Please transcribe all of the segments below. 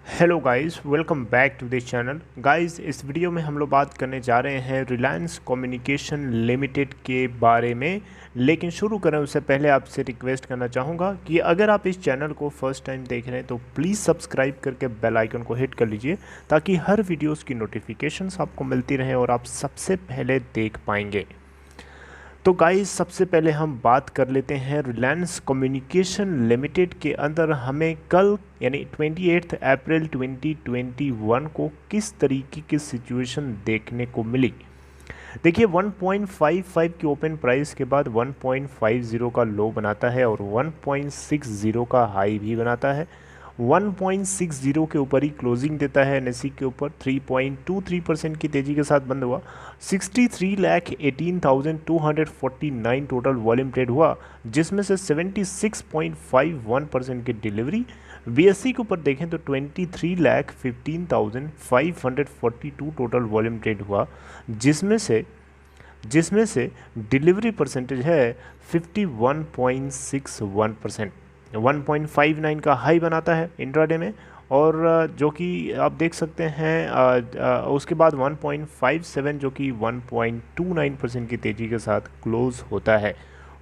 Hello guys, welcome back to this channel. Guys, इस video में हम लोग बात करने जा रहे हैं रिलायंस कम्युनिकेशन लिमिटेड के बारे में। लेकिन शुरू करें उससे पहले आपसे रिक्वेस्ट करना चाहूँगा कि अगर आप इस चैनल को फर्स्ट टाइम देख रहे हैं तो प्लीज़ सब्सक्राइब करके बेल आइकन को हिट कर लीजिए ताकि हर वीडियोज़ की नोटिफिकेशंस आपको मिलती रहें और आप सबसे पहले देख पाएंगे। तो गाइस, सबसे पहले हम बात कर लेते हैं रिलायंस कम्युनिकेशन लिमिटेड के अंदर हमें कल यानी 28 अप्रैल 2021 को किस तरीके की सिचुएशन देखने को मिली। देखिए, 1.55 की ओपन प्राइस के बाद 1.50 का लो बनाता है और 1.60 का हाई भी बनाता है। 1.60 के ऊपर ही क्लोजिंग देता है। एनएससी के ऊपर 3.23% की तेज़ी के साथ बंद हुआ। 63,18,249 टोटल वॉल्यूम ट्रेड हुआ, जिसमें से 76.51% की डिलीवरी। बीएससी के ऊपर देखें तो 23,15,542 टोटल वॉल्यूम ट्रेड हुआ, जिसमें से डिलीवरी परसेंटेज है 51.61%। 1.59 का हाई बनाता है इंट्राडे में, और जो कि आप देख सकते हैं उसके बाद 1.57 जो कि 1.29% की तेज़ी के साथ क्लोज होता है।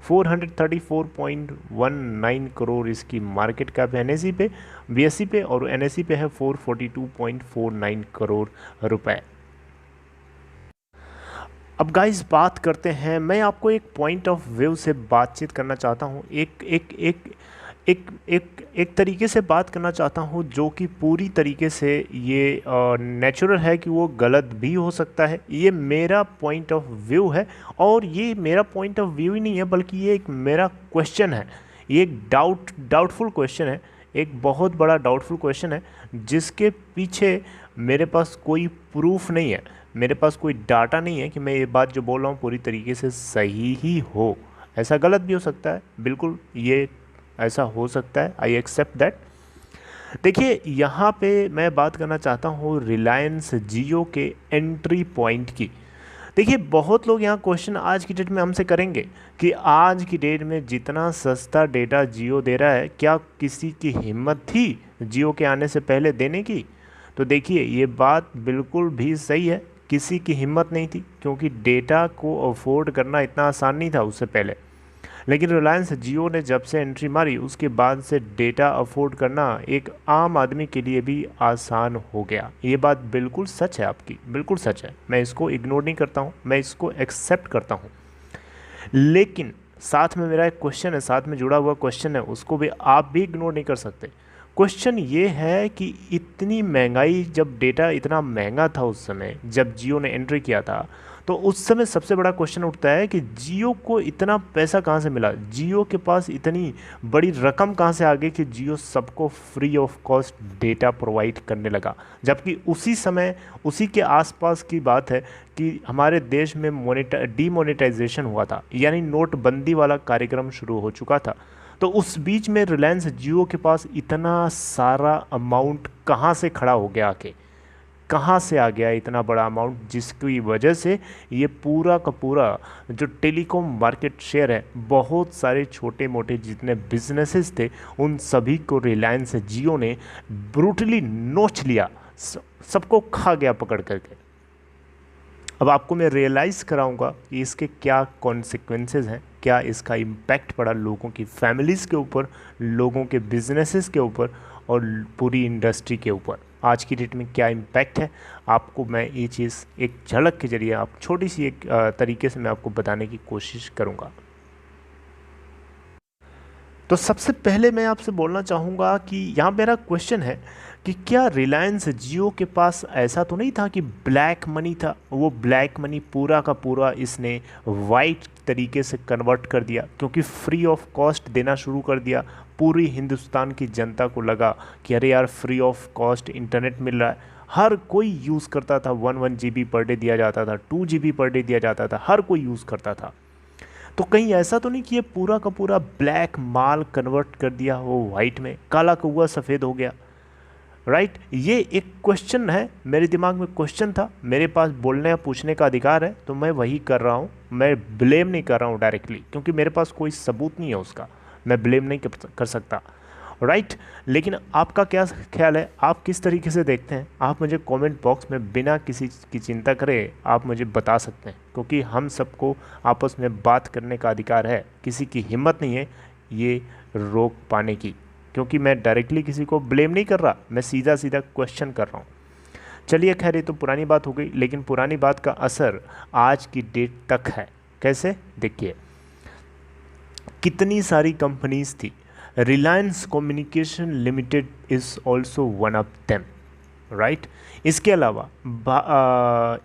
434.19 करोड़ इसकी मार्केट कैप है एनएससी पे, बीएससी पे, और एनएससी पे है 442.49 करोड़ रुपए। अब गाइस बात करते हैं, मैं आपको एक पॉइंट ऑफ व्यू से बातचीत करना चाहता हूँ, एक एक एक एक एक एक तरीके से बात करना चाहता हूँ जो कि पूरी तरीके से ये नेचुरल है कि वो गलत भी हो सकता है। ये मेरा पॉइंट ऑफ व्यू है, और ये मेरा पॉइंट ऑफ व्यू ही नहीं है बल्कि ये एक मेरा क्वेश्चन है। ये एक डाउटफुल क्वेश्चन है, एक बहुत बड़ा डाउटफुल क्वेश्चन है जिसके पीछे मेरे पास कोई प्रूफ नहीं है, मेरे पास कोई डाटा नहीं है कि मैं ये बात जो बोल रहा हूँ पूरी तरीके से सही ही हो। ऐसा गलत भी हो सकता है, बिल्कुल ये ऐसा हो सकता है, आई एक्सेप्ट दैट। देखिए, यहाँ पे मैं बात करना चाहता हूँ रिलायंस जियो के एंट्री पॉइंट की। देखिए, बहुत लोग यहाँ क्वेश्चन आज की डेट में हमसे करेंगे कि आज की डेट में जितना सस्ता डेटा जियो दे रहा है, क्या किसी की हिम्मत थी जियो के आने से पहले देने की? तो देखिए, ये बात बिल्कुल भी सही है, किसी की हिम्मत नहीं थी, क्योंकि डेटा को अफोर्ड करना इतना आसान नहीं था उससे पहले। लेकिन रिलायंस जियो ने जब से एंट्री मारी उसके बाद से डेटा अफोर्ड करना एक आम आदमी के लिए भी आसान हो गया। ये बात बिल्कुल सच है, आपकी बिल्कुल सच है, मैं इसको इग्नोर नहीं करता हूँ, मैं इसको एक्सेप्ट करता हूँ। लेकिन साथ में मेरा एक क्वेश्चन है, साथ में जुड़ा हुआ क्वेश्चन है, उसको भी आप भी इग्नोर नहीं कर सकते। क्वेश्चन ये है कि इतनी महंगाई, जब डेटा इतना महंगा था उस समय जब जियो ने एंट्री किया था, तो उस समय सबसे बड़ा क्वेश्चन उठता है कि जियो को इतना पैसा कहाँ से मिला, जियो के पास इतनी बड़ी रकम कहाँ से आ गई कि जियो सबको free of cost data provide करने लगा। जबकि उसी समय, उसी के आसपास की बात है कि हमारे देश में डीमोनेटाइजेशन हुआ था, यानी नोटबंदी वाला कार्यक्रम शुरू हो चुका था। तो उस बीच में रिलायंस जियो के पास इतना सारा अमाउंट कहाँ से खड़ा हो गया, आके कहाँ से आ गया इतना बड़ा अमाउंट, जिसकी वजह से ये पूरा का पूरा जो टेलीकॉम मार्केट शेयर है, बहुत सारे छोटे मोटे जितने बिजनेसेस थे उन सभी को रिलायंस जियो ने ब्रूटली नोच लिया, सबको खा गया पकड़ करके। अब आपको मैं रियलाइज़ कराऊंगा कि इसके क्या कॉन्सिक्वेंसेस हैं, क्या इसका इम्पैक्ट पड़ा लोगों की फैमिलीज़ के ऊपर, लोगों के बिजनेसेस के ऊपर, और पूरी इंडस्ट्री के ऊपर आज की डेट में क्या इम्पैक्ट है। आपको मैं ये चीज़ एक झलक के जरिए, आप छोटी सी एक तरीके से मैं आपको बताने की कोशिश करूँगा। तो सबसे पहले मैं आपसे बोलना चाहूँगा कि यहाँ मेरा क्वेश्चन है कि क्या रिलायंस जियो के पास ऐसा तो नहीं था कि ब्लैक मनी था, वो ब्लैक मनी पूरा का पूरा इसने वाइट तरीके से कन्वर्ट कर दिया, क्योंकि फ्री ऑफ कॉस्ट देना शुरू कर दिया। पूरी हिंदुस्तान की जनता को लगा कि अरे यार, फ्री ऑफ कॉस्ट इंटरनेट मिल रहा है, हर कोई यूज़ करता था। 1 GB पर डे दिया जाता था, 2 GB पर डे दिया जाता था, हर कोई यूज़ करता था। तो कहीं ऐसा तो नहीं कि ये पूरा का पूरा ब्लैक माल कन्वर्ट कर दिया वो वाइट में, काला कौवा सफ़ेद हो गया, राइट? ये एक क्वेश्चन है, मेरे दिमाग में क्वेश्चन था, मेरे पास बोलने या पूछने का अधिकार है, तो मैं वही कर रहा हूँ। मैं ब्लेम नहीं कर रहा हूँ डायरेक्टली, क्योंकि मेरे पास कोई सबूत नहीं है उसका, मैं ब्लेम नहीं कर सकता। राइट। लेकिन आपका क्या ख्याल है, आप किस तरीके से देखते हैं? आप मुझे कमेंट बॉक्स में बिना किसी की चिंता करे आप मुझे बता सकते हैं, क्योंकि हम सबको आपस में बात करने का अधिकार है। किसी की हिम्मत नहीं है ये रोक पाने की, क्योंकि मैं डायरेक्टली किसी को ब्लेम नहीं कर रहा, मैं सीधा सीधा क्वेश्चन कर रहा हूँ। चलिए खैर, ये तो पुरानी बात हो गई, लेकिन पुरानी बात का असर आज की डेट तक है। कैसे? देखिए, कितनी सारी कंपनीज थी, Reliance communication limited is also one of them, right. इसके अलावा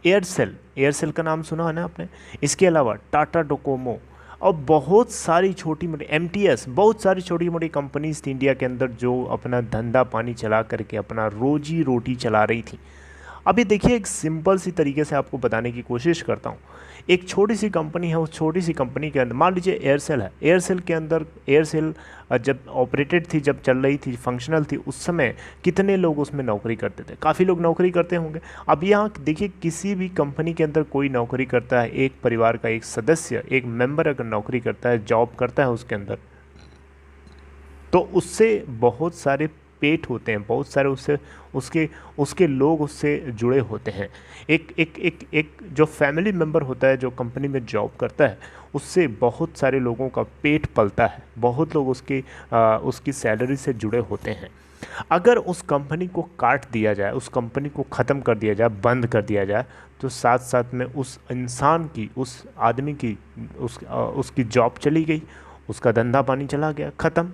एयरसेल, एयरसेल का नाम सुना है ना आपने। इसके अलावा टाटा डोकोमो और बहुत सारी छोटी मोटी एमटीएस, बहुत सारी छोटी मोटी कंपनीज थी इंडिया के अंदर जो अपना धंधा पानी चला करके अपना रोजी रोटी चला रही थी। अभी देखिए, एक सिंपल सी तरीके से आपको बताने की कोशिश करता हूँ। एक छोटी सी कंपनी है, उस छोटी सी कंपनी के अंदर मान लीजिए एयरसेल है। एयरसेल के अंदर, एयरसेल जब ऑपरेटेड थी, जब चल रही थी, फंक्शनल थी, उस समय कितने लोग उसमें नौकरी करते थे? काफ़ी लोग नौकरी करते होंगे। अब यहाँ देखिए, किसी भी कंपनी के अंदर कोई नौकरी करता है, एक परिवार का एक सदस्य, एक मेंबर अगर नौकरी करता है, जॉब करता है उसके अंदर, तो उससे बहुत सारे पेट होते हैं, बहुत सारे उससे उसके उसके लोग उससे जुड़े होते हैं। एक एक एक एक जो फैमिली मेम्बर होता है जो कंपनी में जॉब करता है, उससे बहुत सारे लोगों का पेट पलता है, बहुत लोग उसकी सैलरी से जुड़े होते हैं। अगर उस कंपनी को काट दिया जाए, उस कंपनी को ख़त्म कर दिया जाए, बंद कर दिया जाए, तो साथ साथ में उस इंसान की, उस आदमी की, उसकी जॉब चली गई, उसका धंधा पानी चला गया, ख़त्म।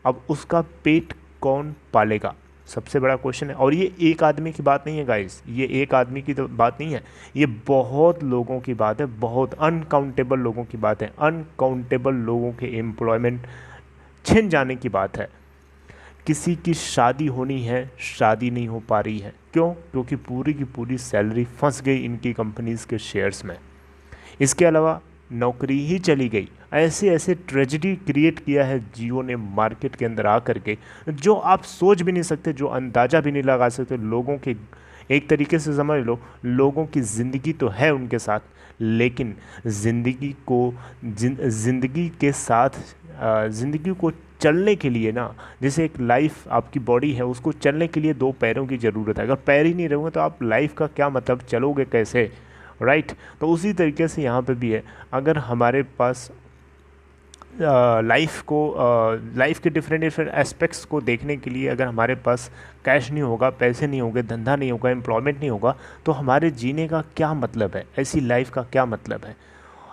अब उसका पेट कौन पालेगा? सबसे बड़ा क्वेश्चन है। और ये एक आदमी की बात नहीं है गाइस, ये एक आदमी की तो बात नहीं है, ये बहुत लोगों की बात है, बहुत अनकाउंटेबल लोगों की बात है, अनकाउंटेबल लोगों के एम्प्लॉयमेंट छिन जाने की बात है। किसी की शादी होनी है, शादी नहीं हो पा रही है, क्यों? क्योंकि पूरी की पूरी सैलरी फंस गई इनकी कंपनीज़ के शेयर्स में। इसके अलावा नौकरी ही चली गई। ऐसे ऐसे ट्रेजेडी क्रिएट किया है जियो ने मार्केट के अंदर आकर के, जो आप सोच भी नहीं सकते, जो अंदाज़ा भी नहीं लगा सकते। लोगों के, एक तरीके से समझ लो, लोगों की ज़िंदगी तो है उनके साथ, लेकिन ज़िंदगी के साथ ज़िंदगी को चलने के लिए ना, जैसे एक लाइफ, आपकी बॉडी है, उसको चलने के लिए दो पैरों की ज़रूरत है। अगर पैर ही नहीं रहेंगे तो आप लाइफ का क्या मतलब, चलोगे कैसे, राइट। तो उसी तरीके से यहाँ पे भी है। अगर हमारे पास लाइफ के डिफरेंट एस्पेक्ट्स को देखने के लिए अगर हमारे पास कैश नहीं होगा, पैसे नहीं होंगे, धंधा नहीं होगा, एम्प्लॉयमेंट नहीं होगा, तो हमारे जीने का क्या मतलब है? ऐसी लाइफ का क्या मतलब है?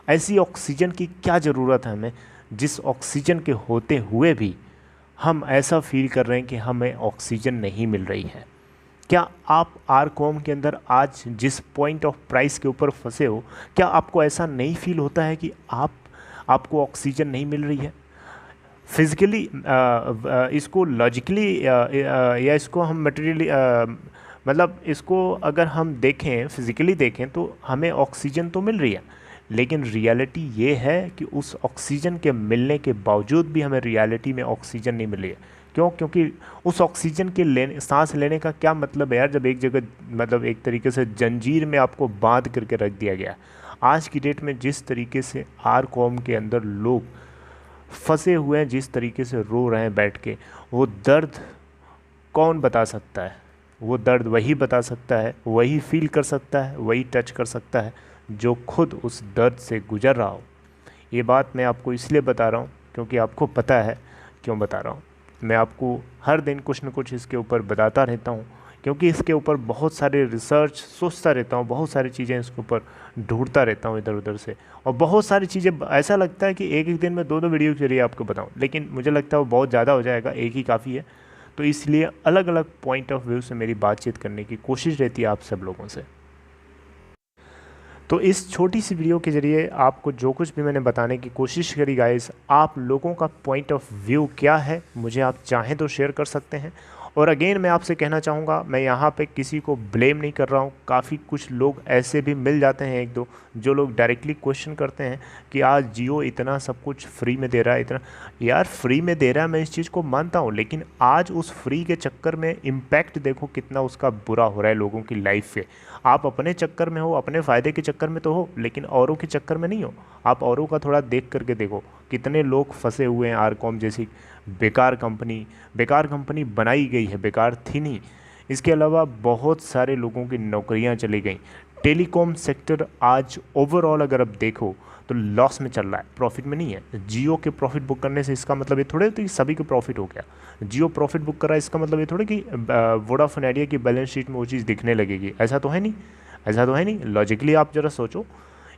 ऐसी ऑक्सीजन की क्या ज़रूरत है हमें, जिस ऑक्सीजन के होते हुए भी हम ऐसा फील कर रहे हैं कि हमें ऑक्सीजन नहीं मिल रही है? क्या आप आरकॉम के अंदर आज जिस पॉइंट ऑफ प्राइस के ऊपर फंसे हो, क्या आपको ऐसा नहीं फील होता है कि आपको ऑक्सीजन नहीं मिल रही है? फिज़िकली, इसको लॉजिकली, या इसको हम मटेरियली, मतलब इसको अगर हम देखें, फिज़िकली देखें, तो हमें ऑक्सीजन तो मिल रही है, लेकिन रियलिटी ये है कि उस ऑक्सीजन के मिलने के बावजूद भी हमें रियलिटी में ऑक्सीजन नहीं मिल रही है। क्यों? क्योंकि उस ऑक्सीजन के सांस लेने का क्या मतलब है यार, जब एक जगह, मतलब एक तरीके से जंजीर में आपको बांध करके रख दिया गया। आज की डेट में जिस तरीके से आरकॉम के अंदर लोग फंसे हुए हैं, जिस तरीके से रो रहे हैं बैठ के, वो दर्द कौन बता सकता है? वो दर्द वही बता सकता है, वही फील कर सकता है, वही टच कर सकता है जो खुद उस दर्द से गुजर रहा हो। ये बात मैं आपको इसलिए बता रहा हूँ क्योंकि आपको पता है क्यों बता रहा हूँ। मैं आपको हर दिन कुछ न कुछ इसके ऊपर बताता रहता हूँ, क्योंकि इसके ऊपर बहुत सारे रिसर्च सोचता रहता हूँ, बहुत सारी चीज़ें इसके ऊपर ढूंढता रहता हूँ इधर उधर से, और बहुत सारी चीज़ें ऐसा लगता है कि एक एक दिन में दो वीडियो के जरिए आपको बताऊँ, लेकिन मुझे लगता है वो बहुत ज़्यादा हो जाएगा, एक ही काफ़ी है। तो इसलिए अलग अलग पॉइंट ऑफ व्यू से मेरी बातचीत करने की कोशिश रहती है आप सब लोगों से। तो इस छोटी सी वीडियो के ज़रिए आपको जो कुछ भी मैंने बताने की कोशिश करी गाइस, आप लोगों का पॉइंट ऑफ व्यू क्या है मुझे आप चाहें तो शेयर कर सकते हैं। और अगेन मैं आपसे कहना चाहूँगा, मैं यहाँ पे किसी को ब्लेम नहीं कर रहा हूँ। काफ़ी कुछ लोग ऐसे भी मिल जाते हैं, एक दो, जो लोग डायरेक्टली क्वेश्चन करते हैं कि आज जियो इतना सब कुछ फ्री में दे रहा है, इतना। यार फ्री में दे रहा है, मैं इस चीज़ को मानता हूँ, लेकिन आज उस फ्री के चक्कर में इम्पैक्ट देखो कितना उसका बुरा हो रहा है लोगों की लाइफ पे। आप अपने चक्कर में हो, अपने फ़ायदे के चक्कर में तो हो, लेकिन औरों के चक्कर में नहीं हो। आप औरों का थोड़ा देख करके देखो, कितने लोग फंसे हुए हैं आरकॉम जैसी बेकार कंपनी बनाई गई है, बेकार थी नहीं। इसके अलावा बहुत सारे लोगों की नौकरियां चली गई। टेलीकॉम सेक्टर आज ओवरऑल अगर आप देखो तो लॉस में चल रहा है, प्रॉफिट में नहीं है। जियो के प्रॉफिट बुक करने से इसका मतलब ये थोड़े तो कि सभी को प्रॉफिट हो गया। जियो प्रॉफिट बुक कर रहा है, इसका मतलब ये थोड़े कि वोडाफोन आइडिया की बैलेंस शीट में वो चीज़ दिखने लगेगी। ऐसा तो है नहीं, ऐसा तो है नहीं। लॉजिकली आप जरा सोचो,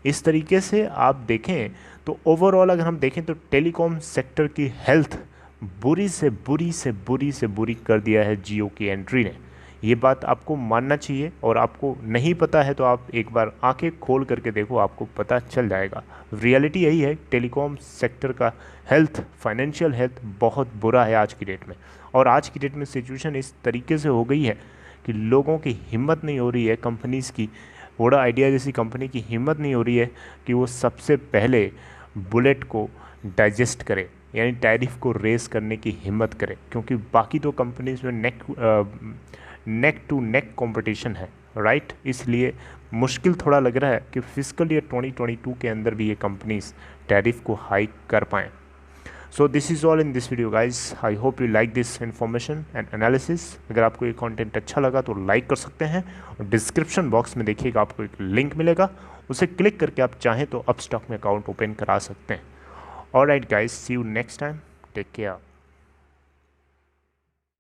इस तरीके से आप देखें तो ओवरऑल अगर हम देखें तो टेलीकॉम सेक्टर की हेल्थ बुरी से बुरी से बुरी से बुरी कर दिया है जियो की एंट्री ने। ये बात आपको मानना चाहिए, और आपको नहीं पता है तो आप एक बार आंखें खोल करके देखो, आपको पता चल जाएगा। रियलिटी यही है, टेलीकॉम सेक्टर का हेल्थ, फाइनेंशियल हेल्थ बहुत बुरा है आज की डेट में। और आज की डेट में सिचुएशन इस तरीके से हो गई है कि लोगों की हिम्मत नहीं हो रही है, कंपनीज़ की, वोडा आइडिया जैसी कंपनी की हिम्मत नहीं हो रही है कि वो सबसे पहले बुलेट को डाइजेस्ट करे, यानी टैरिफ को रेस करने की हिम्मत करे। क्योंकि बाकी तो कंपनीज में नेक टू नेक कंपटीशन है, राइट। इसलिए मुश्किल थोड़ा लग रहा है कि फिस्कल ईयर 2022 के अंदर भी ये कंपनीज टैरिफ को हाइक कर पाएँ। So this is all in this video guys. I hope you like this information and analysis. अगर आपको ये कंटेंट अच्छा लगा तो लाइक कर सकते हैं, और डिस्क्रिप्शन बॉक्स में देखिएगा आपको एक लिंक मिलेगा, उसे क्लिक करके आप चाहें तो अपस्टॉक में अकाउंट ओपन करा सकते हैं। Alright guys, see you next time, take care.